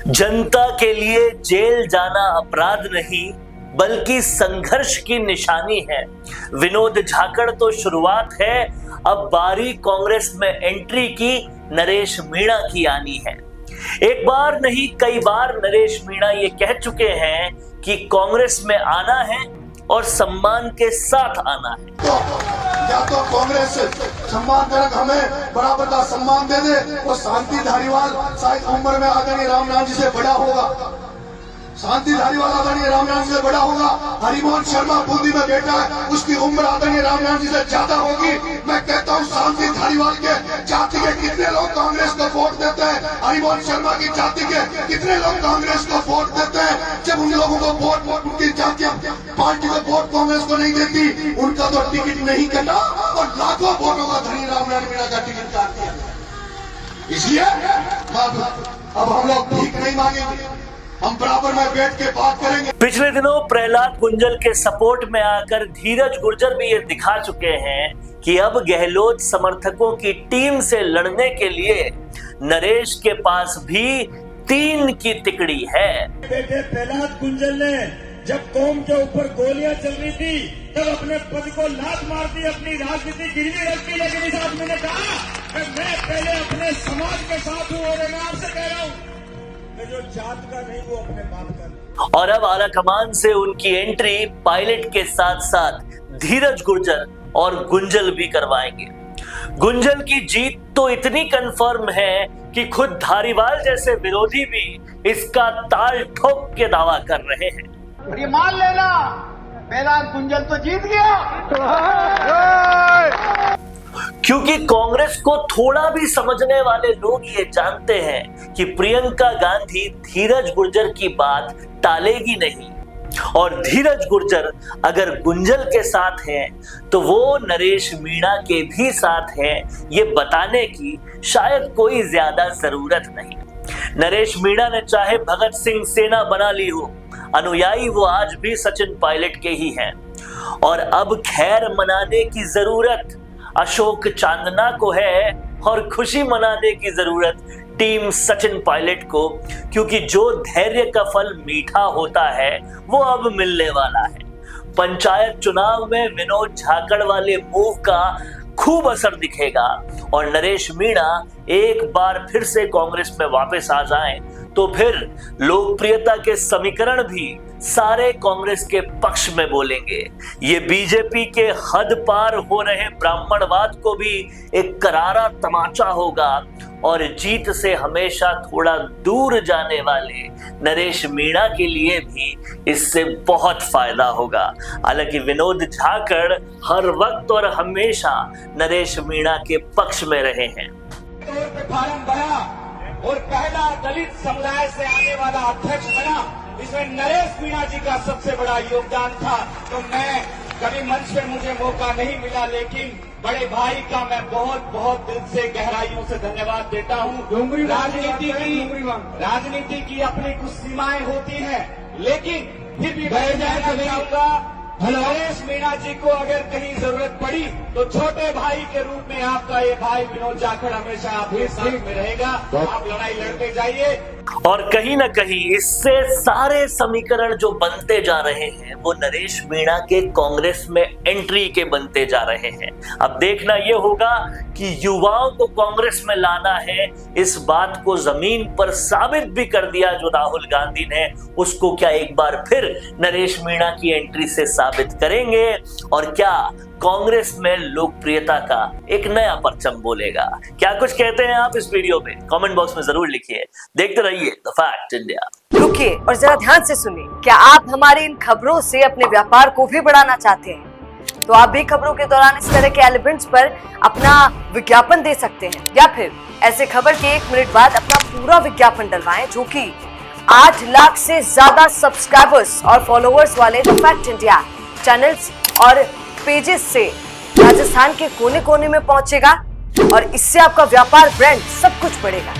जनता के लिए जेल जाना अपराध नहीं बल्कि संघर्ष की निशानी है। विनोद झाकड़ तो शुरुआत है, अब बारी कांग्रेस में एंट्री की नरेश मीणा की आनी है। एक बार नहीं कई बार नरेश मीणा ये कह चुके हैं कि कांग्रेस में आना है और सम्मान के साथ आना है। या तो कांग्रेस सम्मानजनक हमें बराबर का सम्मान दे दे और शांति धारीवाल शायद उम्र में आदरणीय रामनाथ जी से बड़ा होगा, शांति धारीवाल आदरणीय रामनाथ जी से बड़ा होगा। हरिमोहन शर्मा बूंदी में बेटा है, उसकी उम्र आदरणीय रामनाथ जी से ज्यादा होगी। मैं कहता हूँ शांति धारीवाल के जाति के कितने लोग कांग्रेस को वोट देते हैं, हरिमोहन शर्मा की जाति के कितने लोग कांग्रेस को वोट देते हैं। जब उन लोगों को वोट उनकी जाति पार्टी को वोट कांग्रेस को नहीं देती, उनका तो टिकट नहीं कटा और लाखों वोटों का धनी रामनाथ मीणा का टिकट काट दिया। इसलिए अब हम लोग भीख नहीं मांगेंगे, हम बराबर में बैठ के बात करेंगे। पिछले दिनों प्रहलाद गुंजल के सपोर्ट में आकर धीरज गुर्जर भी ये दिखा चुके हैं कि अब गहलोत समर्थकों की टीम से लड़ने के लिए नरेश के पास भी 3 की तिकड़ी है। बेटे प्रहलाद गुंजल ने जब कौम के ऊपर गोलियां चल रही थी तब अपने पद को लात मार दी, अपनी राजनीति गिरवी रख दी, लेकिन इस आदमी ने कहा कि मैं पहले अपने समाज के साथ हूँ और मैं आपसे कह रहा हूँ जो जात का नहीं वो अपने बाप का। और अब आला कमान से उनकी एंट्री पायलट के साथ साथ धीरज गुर्जर और गुंजल भी करवाएंगे। गुंजल की जीत तो इतनी कंफर्म है कि खुद धारीवाल जैसे विरोधी भी इसका ताल ठोक के दावा कर रहे हैं। और ये मान लेना प्रहलाद गुंजल तो जीत गया, क्योंकि कांग्रेस को थोड़ा भी समझने वाले लोग ये जानते हैं कि प्रियंका गांधी धीरज गुर्जर की बात टालेगी नहीं, और धीरज गुर्जर अगर गुंजल के साथ हैं तो वो नरेश मीणा के भी साथ हैं, ये बताने की शायद कोई ज्यादा जरूरत नहीं। नरेश मीणा ने चाहे भगत सिंह सेना बना ली हो, अनुयायी वो आज भी सचिन पायलट के ही हैं। और अब खैर मनाने की जरूरत अशोक चांदना को है और खुशी मनाने की जरूरत टीम सचिन पायलट को, क्योंकि जो धैर्य का फल मीठा होता है वो अब मिलने वाला है। पंचायत चुनाव में विनोद झाकड़ वाले मूव का खूब असर दिखेगा और नरेश मीणा एक बार फिर से कांग्रेस में वापस आ जाएं तो फिर लोकप्रियता के समीकरण भी सारे कांग्रेस के पक्ष में बोलेंगे। ये बीजेपी के हद पार हो रहे ब्राह्मणवाद को भी एक करारा तमाचा होगा और जीत से हमेशा थोड़ा दूर जाने वाले नरेश मीणा के लिए भी इससे बहुत फायदा होगा। हालांकि विनोद झाकड़ हर वक्त और हमेशा नरेश मीणा के पक्ष में रहे हैं। फार्म बना और पहला दलित समुदाय से आने वाला अध्यक्ष बना, इसमें नरेश मीणा जी का सबसे बड़ा योगदान था। तो मैं कभी मंच पे मुझे मौका नहीं मिला, लेकिन बड़े भाई का मैं बहुत बहुत दिल से गहराइयों से धन्यवाद देता हूँ। राजनीति की अपनी कुछ सीमाएं होती हैं, लेकिन फिर भी मैं कहना चाहूंगा नरेश मीणा जी को अगर कहीं जरूरत पड़ी तो छोटे भाई के रूप में आपका ये भाई विनोद झाकड़ हमेशा आपके साथ में रहेगा। आप लड़ाई लड़ते जाइए। और कहीं ना कहीं इससे सारे समीकरण जो बनते जा रहे हैं वो नरेश मीणा के कांग्रेस में एंट्री के बनते जा रहे हैं। अब देखना ये होगा कि युवाओं को कांग्रेस में लाना है, इस बात को जमीन पर साबित भी कर दिया जो राहुल गांधी ने, उसको क्या एक बार फिर नरेश मीणा की एंट्री से साबित करेंगे और क्या कांग्रेस में लोकप्रियता का एक नया परचम बोलेगा। क्या कुछ कहते हैं आप इस वीडियो में कमेंट बॉक्स में जरूर लिखिए। देखते रहिए द फैक्ट इंडिया। रुकिए और जरा ध्यान से सुनिए। क्या आप हमारी इन खबरों से अपने व्यापार को भी बढ़ाना चाहते हैं? तो आप भी खबरों के दौरान इस तरह के एलिमेंट्स पर अपना विज्ञापन दे सकते हैं, या फिर ऐसे खबर के 1 मिनट बाद अपना पूरा विज्ञापन डलवाएं, जो कि 8 लाख से ज्यादा सब्सक्राइबर्स और फॉलोअर्स वाले द फैक्ट इंडिया चैनल्स और पेजेस से राजस्थान के कोने कोने में पहुंचेगा और इससे आपका व्यापार, ब्रांड सब कुछ बढ़ेगा।